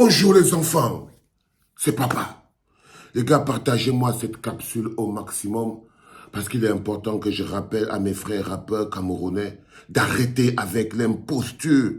Bonjour les enfants, c'est papa. Les gars, partagez-moi cette capsule au maximum parce qu'il est important que je rappelle à mes frères rappeurs camerounais d'arrêter avec l'imposture.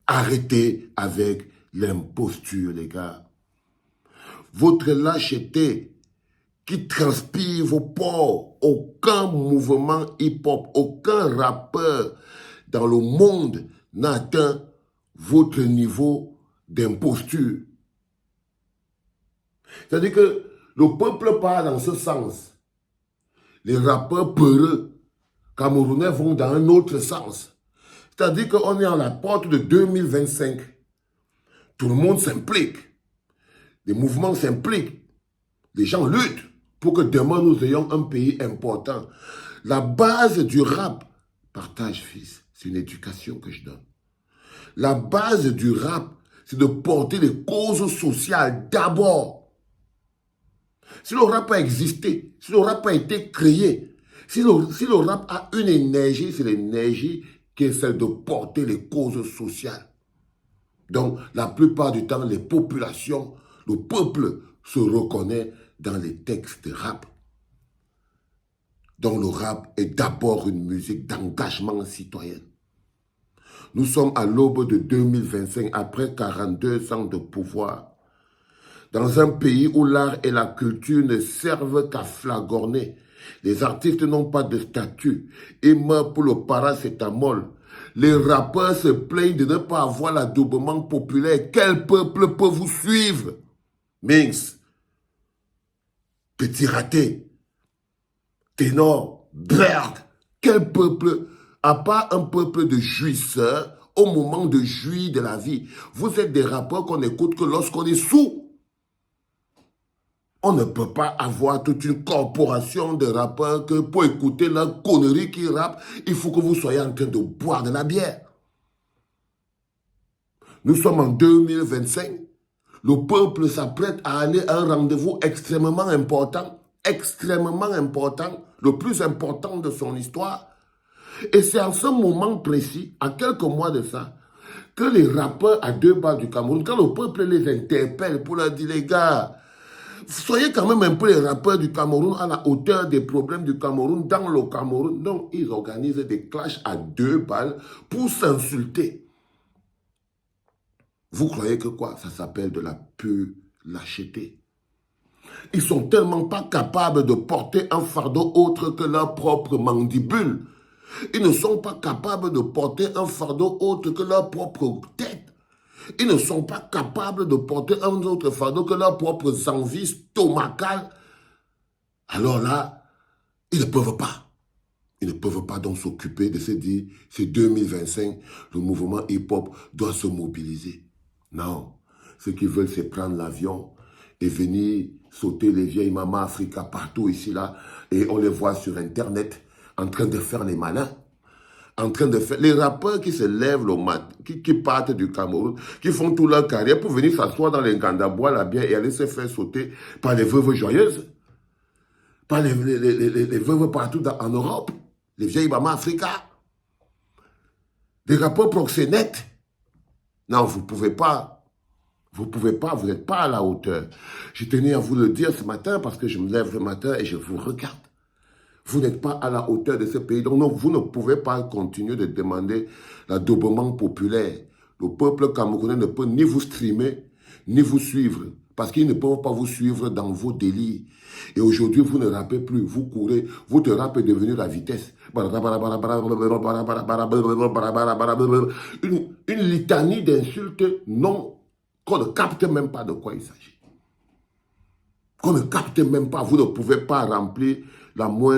Arrêtez avec l'imposture, les gars. Votre lâcheté qui transpire vos pores, aucun mouvement hip-hop, aucun rappeur dans le monde n'a atteint votre niveau d'imposture. C'est-à-dire que le peuple part dans ce sens. Les rappeurs peureux camerounais vont dans un autre sens. C'est-à-dire qu'on est à la porte de 2025. Tout le monde s'implique. Les mouvements s'impliquent. Les gens luttent pour que demain nous ayons un pays important. La base du rap, partage fils, c'est une éducation que je donne. La base du rap, c'est de porter les causes sociales d'abord. Si le rap a existé, si le rap a été créé, si le rap a une énergie, c'est l'énergie qui est celle de porter les causes sociales. Donc, la plupart du temps, les populations, le peuple se reconnaît dans les textes de rap. Donc, le rap est d'abord une musique d'engagement citoyen. Nous sommes à l'aube de 2025, après 42 ans de pouvoir. Dans un pays où l'art et la culture ne servent qu'à flagorner, les artistes n'ont pas de statut et meurent pour le paracétamol. Les rappeurs se plaignent de ne pas avoir l'adoubement populaire. Quel peuple peut vous suivre? Minx, petit raté, ténor, Berg, quel peuple, à part un peuple de jouisseurs, au moment de jouir de la vie. Vous êtes des rappeurs qu'on écoute que lorsqu'on est sous. On ne peut pas avoir toute une corporation de rappeurs que pour écouter leurs conneries qui rappent, il faut que vous soyez en train de boire de la bière. Nous sommes en 2025. Le peuple s'apprête à aller à un rendez-vous extrêmement important, le plus important de son histoire. Et c'est en ce moment précis, à quelques mois de ça, que les rappeurs à deux balles du Cameroun, quand le peuple les interpelle pour leur dire, les gars, soyez quand même un peu les rappeurs du Cameroun à la hauteur des problèmes du Cameroun, dans le Cameroun. Donc, ils organisent des clashs à deux balles pour s'insulter. Vous croyez que quoi? Ça s'appelle de la pure lâcheté. Ils sont tellement pas capables de porter un fardeau autre que leur propre mandibule. Ils ne sont pas capables de porter un fardeau autre que leur propre tête. Ils ne sont pas capables de porter un autre fardeau que leurs propres envies stomacales. Alors là, ils ne peuvent pas. Ils ne peuvent pas donc s'occuper de se dire, c'est 2025, le mouvement hip-hop doit se mobiliser. Non. Ce qu'ils veulent, c'est prendre l'avion et venir sauter les vieilles mamans Africa partout ici, là. Et on les voit sur Internet en train de faire les malins. En train de faire les rappeurs qui se lèvent le matin, qui partent du Cameroun, qui font toute leur carrière pour venir s'asseoir dans les gandas, boire la bière et aller se faire sauter par les veuves joyeuses, par les veuves partout en Europe, les vieilles mamans Africa, des rappeurs proxénètes. Non, vous ne pouvez pas. Vous n'êtes pas à la hauteur. Je tenais à vous le dire ce matin parce que je me lève le matin et je vous regarde. Vous n'êtes pas à la hauteur de ce pays. Donc, non, vous ne pouvez pas continuer de demander l'adoubement populaire. Le peuple camerounais ne peut ni vous streamer, ni vous suivre. Parce qu'ils ne peuvent pas vous suivre dans vos délires. Et aujourd'hui, vous ne rappez plus, vous courez, votre rap est devenu la vitesse. Une litanie d'insultes non, qu'on ne capte même pas de quoi il s'agit. Qu'on ne capte même pas, vous ne pouvez pas remplir même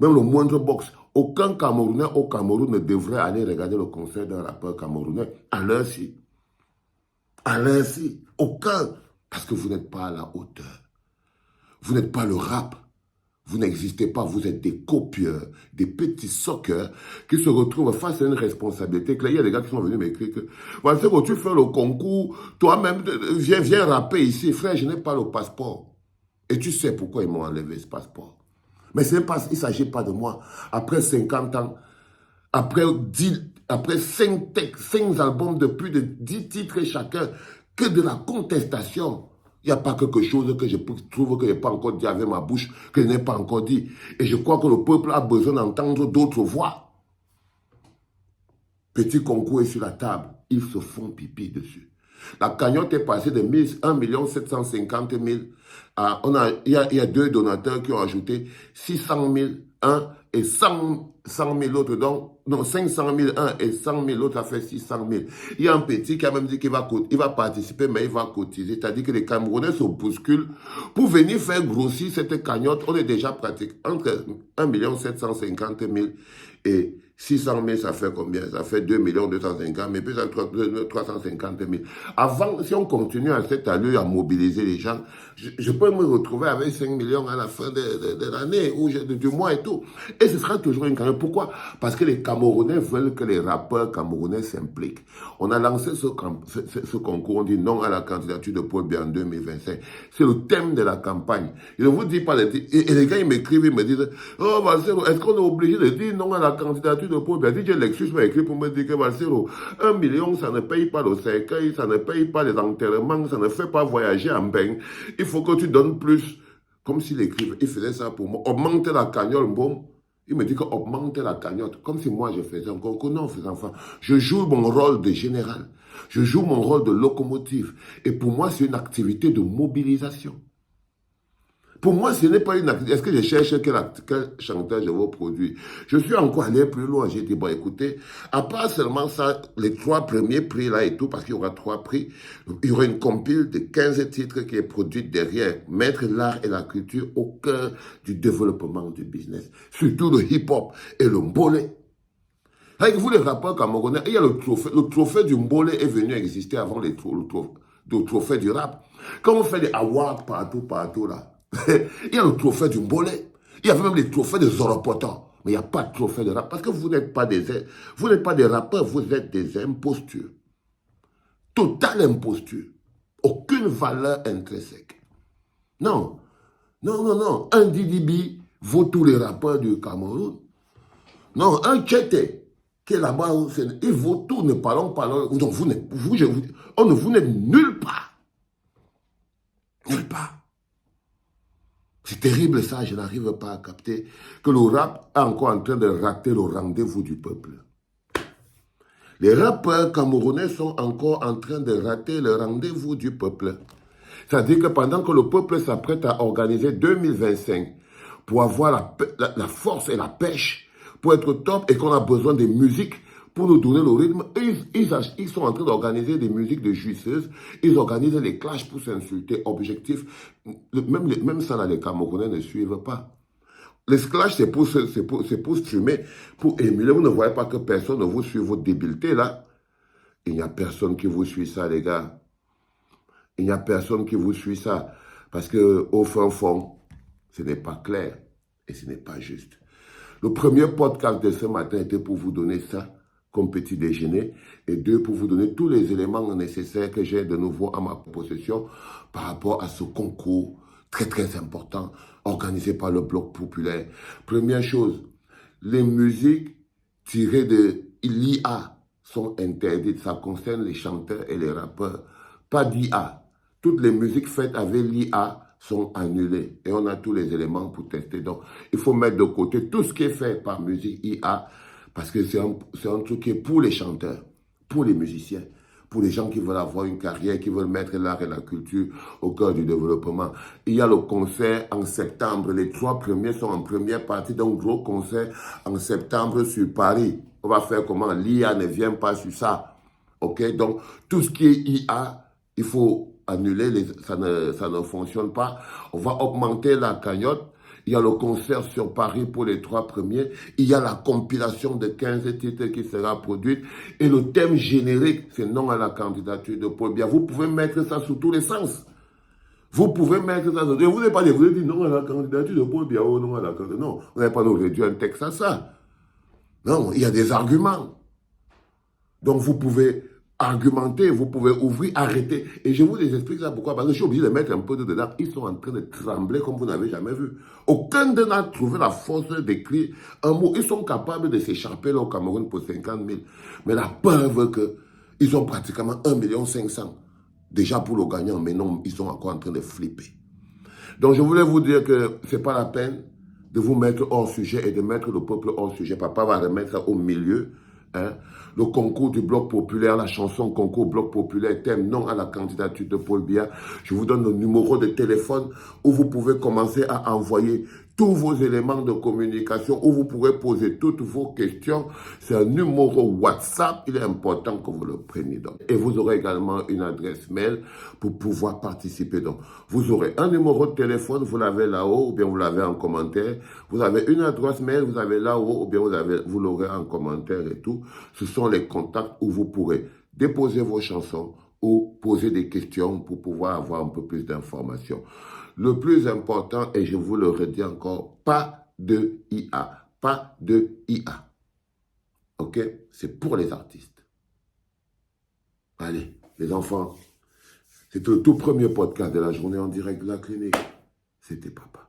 le moindre box. Aucun Camerounais au Cameroun ne devrait aller regarder le concert d'un rappeur camerounais à l'heure-ci. À l'heure-ci. Aucun. Parce que vous n'êtes pas à la hauteur. Vous n'êtes pas le rap. Vous n'existez pas. Vous êtes des copieurs, des petits sockers qui se retrouvent face à une responsabilité. Il y a des gars qui sont venus m'écrire que voilà, quand tu fais le concours, toi-même, viens rapper ici. Frère, je n'ai pas le passeport. Et tu sais pourquoi ils m'ont enlevé ce passeport. Mais il ne s'agit pas de moi. Après 50 ans, après 5 albums de plus de 10 titres chacun, que de la contestation. Il n'y a pas quelque chose que je trouve que je n'ai pas encore dit avec ma bouche, que je n'ai pas encore dit. Et je crois que le peuple a besoin d'entendre d'autres voix. Petit concours est sur la table. Ils se font pipi dessus. La cagnotte est passée de 1 750 000 à... Il y a deux donateurs qui ont ajouté 600 000, un et 100 000 autres. Donc, non, 500 000, un et 100 000 autres, ça fait 600 000. Il y a un petit qui a même dit qu'il va participer, mais il va cotiser. C'est-à-dire que les Camerounais se bousculent pour venir faire grossir cette cagnotte. On est déjà pratique entre 1 750 000 et 600 000, ça fait combien? Ça fait 2 250 000, mais puis ça fait 350 000. Avant, si on continue à cette allure à mobiliser les gens, je peux me retrouver avec 5 millions à la fin de l'année, ou du mois et tout. Et ce sera toujours une cagnotte. Pourquoi? Parce que les Camerounais veulent que les rappeurs camerounais s'impliquent. On a lancé ce concours, on dit non à la candidature de Paul Biya en 2025. C'est le thème de la campagne. Je ne vous dis pas, et les gars, ils m'écrivent, ils me disent, oh, Marcelo, est-ce qu'on est obligé de dire non à la candidature de Paul Biya? DJ Lexus m'a écrit pour me dire que Marcelo, 1 million, ça ne paye pas le cercueil, ça ne paye pas les enterrements, ça ne fait pas voyager en bain. Il faut que tu donnes plus. Comme s'il écrivait, il faisait ça pour moi. Augmenter la cagnotte, bon. Il me dit qu'augmenter la cagnotte, comme si moi je faisais un concours. Non, mes enfants, je joue mon rôle de général. Je joue mon rôle de locomotive. Et pour moi, c'est une activité de mobilisation. Pour moi, ce n'est pas une activité. Est-ce que je cherche quel chanteur je vais produire? Je suis encore allé plus loin. J'ai dit, bon, écoutez, à part seulement ça, les 3 premiers prix là et tout, parce qu'il y aura 3 prix, il y aura une compile de 15 titres qui est produite derrière. Mettre l'art et la culture au cœur du développement du business. Surtout le hip-hop et le mbolé. Avec vous, les rappeurs camerounais, il y a le trophée du mbolé est venu exister avant le trophée du rap. Quand on fait des awards partout là, il y a le trophée du mbolé. Il y a même les trophées de Zoropoto. Mais il n'y a pas de trophée de rap. Parce que vous n'êtes pas des rappeurs, vous êtes des impostures. Totale imposture. Aucune valeur intrinsèque. Non. Un Didibi vaut tous les rappeurs du Cameroun. Non, un Tchete qui est là-bas, il vaut tout. Ne parlons pas. Non, vous n'êtes nulle part. Nulle part. C'est terrible ça, je n'arrive pas à capter que le rap est encore en train de rater le rendez-vous du peuple. Les rappeurs camerounais sont encore en train de rater le rendez-vous du peuple. C'est-à-dire que pendant que le peuple s'apprête à organiser 2025 pour avoir la force et la pêche, pour être top et qu'on a besoin de musique pour nous donner le rythme, ils sont en train d'organiser des musiques de jouisseuses, ils organisent les clashs pour s'insulter, objectif. Même ça, là, les Camerounais ne suivent pas. Les clashs, c'est pour streamer, pour émuler. Vous ne voyez pas que personne ne vous suit votre débilité, là. Il n'y a personne qui vous suit ça, les gars. Il n'y a personne qui vous suit ça. Parce qu'au fin fond, ce n'est pas clair et ce n'est pas juste. Le premier podcast de ce matin était pour vous donner ça comme petit déjeuner, et 2, pour vous donner tous les éléments nécessaires que j'ai de nouveau à ma possession par rapport à ce concours très très important organisé par le Bloc populaire. Première chose, les musiques tirées de l'IA sont interdites. Ça concerne les chanteurs et les rappeurs. Pas d'IA. Toutes les musiques faites avec l'IA sont annulées. Et on a tous les éléments pour tester. Donc, il faut mettre de côté tout ce qui est fait par musique IA, parce que c'est un truc qui est pour les chanteurs, pour les musiciens, pour les gens qui veulent avoir une carrière, qui veulent mettre l'art et la culture au cœur du développement. Il y a le concert en septembre. Les 3 premiers sont en première partie, donc gros concert en septembre sur Paris. On va faire comment? L'IA ne vient pas sur ça. OK? Donc, tout ce qui est IA, il faut annuler, ça ne fonctionne pas. On va augmenter la cagnotte. Il y a le concert sur Paris pour les 3 premiers. Il y a la compilation de 15 titres qui sera produite. Et le thème générique, c'est non à la candidature de Paul Biya. Vous pouvez mettre ça sous tous les sens. Vous pouvez mettre ça. Et vous n'avez pas dit non à la candidature de Paul Biya ou non à la candidature. Non, vous n'avez pas nous réduire un texte à ça. Non, il y a des arguments. Donc vous pouvez argumenter, vous pouvez ouvrir, arrêter. Et je vous explique ça pourquoi. Parce que je suis obligé de mettre un peu de dedans. Ils sont en train de trembler comme vous n'avez jamais vu. Aucun d'eux n'a trouvé la force d'écrire un mot. Ils sont capables de s'échapper là au Cameroun pour 50 000. Mais la peur veut qu'ils ont pratiquement 1 500 000 déjà pour le gagnant, mais non, ils sont encore en train de flipper. Donc, je voulais vous dire que ce n'est pas la peine de vous mettre hors sujet et de mettre le peuple hors sujet. Papa va remettre ça au milieu. Hein. Le concours du Bloc populaire, la chanson concours Bloc populaire, thème non à la candidature de Paul Biya. Je vous donne le numéro de téléphone où vous pouvez commencer à envoyer tous vos éléments de communication, où vous pourrez poser toutes vos questions. C'est un numéro WhatsApp, il est important que vous le preniez. Donc. Et vous aurez également une adresse mail pour pouvoir participer. Donc, vous aurez un numéro de téléphone, vous l'avez là-haut, ou bien vous l'avez en commentaire. Vous avez une adresse mail, vous avez là-haut, ou bien vous l'aurez en commentaire et tout. Ce sont les contacts où vous pourrez déposer vos chansons ou poser des questions pour pouvoir avoir un peu plus d'informations. Le plus important, et je vous le redis encore, pas de IA. Pas de IA. OK? C'est pour les artistes. Allez, les enfants, c'était le tout premier podcast de la journée en direct de la clinique. C'était papa.